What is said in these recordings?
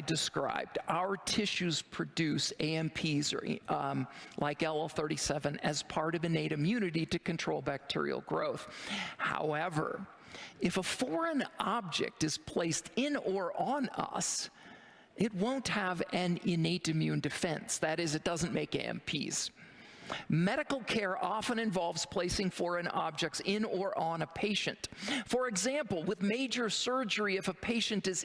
described, our tissues produce AMPs like LL37 as part of innate immunity to control bacterial growth. However, if a foreign object is placed in or on us, it won't have an innate immune defense. That is, it doesn't make AMPs. Medical care often involves placing foreign objects in or on a patient. For example, with major surgery, if a patient is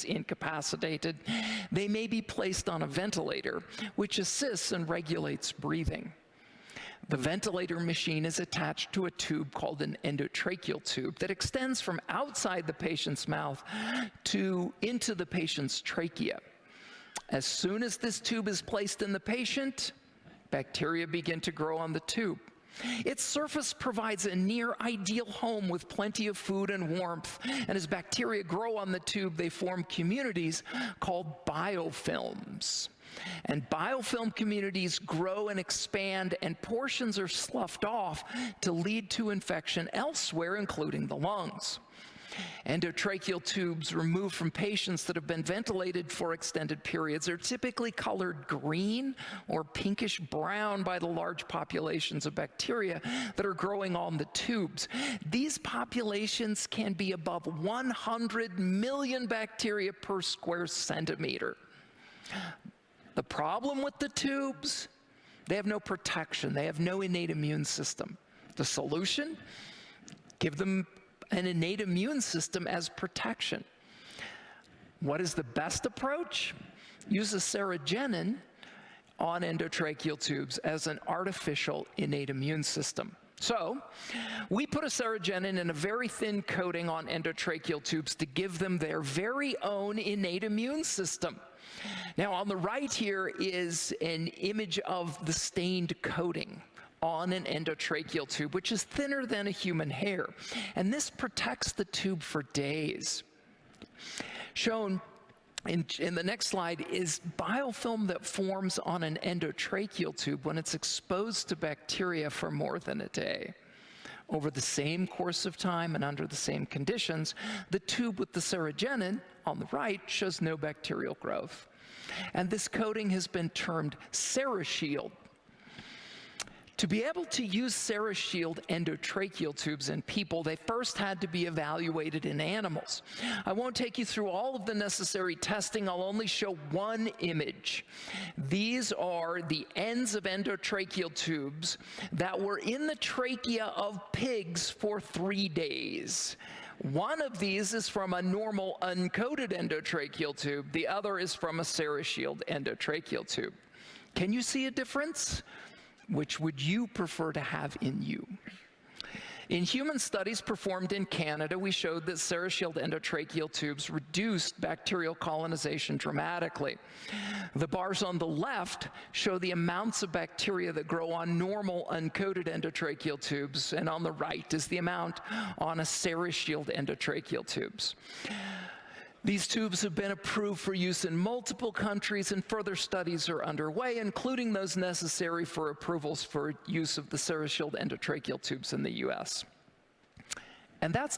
incapacitated, they may be placed on a ventilator, which assists and regulates breathing. The ventilator machine is attached to a tube called an endotracheal tube that extends from outside the patient's mouth into the patient's trachea. As soon as this tube is placed in the patient, bacteria begin to grow on the tube. Its surface provides a near-ideal home with plenty of food and warmth, and as bacteria grow on the tube, they form communities called biofilms. And biofilm communities grow and expand, and portions are sloughed off to lead to infection elsewhere, including the lungs. Endotracheal tubes removed from patients that have been ventilated for extended periods are typically colored green or pinkish brown by the large populations of bacteria that are growing on the tubes. These populations can be above 100 million bacteria per square centimeter. The problem with the tubes, they have no protection. They have no innate immune system. The solution? Give them an innate immune system as protection. What is the best approach? Use a serogenin on endotracheal tubes as an artificial innate immune system. So, we put a serogenin in a very thin coating on endotracheal tubes to give them their very own innate immune system. Now, on the right here is an image of the stained coating on an endotracheal tube, which is thinner than a human hair. And this protects the tube for days. Shown in the next slide is biofilm that forms on an endotracheal tube when it's exposed to bacteria for more than a day. Over the same course of time and under the same conditions, the tube with the serogenin on the right shows no bacterial growth. And this coating has been termed CeraShield. To be able to use CeraShield endotracheal tubes in people, they first had to be evaluated in animals. I won't take you through all of the necessary testing. I'll only show one image. These are the ends of endotracheal tubes that were in the trachea of pigs for 3 days. One of these is from a normal uncoated endotracheal tube. The other is from a CeraShield endotracheal tube. Can you see a difference? Which would you prefer to have in you? In human studies performed in Canada, we showed that CeraShield endotracheal tubes reduced bacterial colonization dramatically. The bars on the left show the amounts of bacteria that grow on normal uncoated endotracheal tubes, and on the right is the amount on a CeraShield endotracheal tubes. These tubes have been approved for use in multiple countries, and further studies are underway, including those necessary for approvals for use of the CeraShield endotracheal tubes in the US. And that's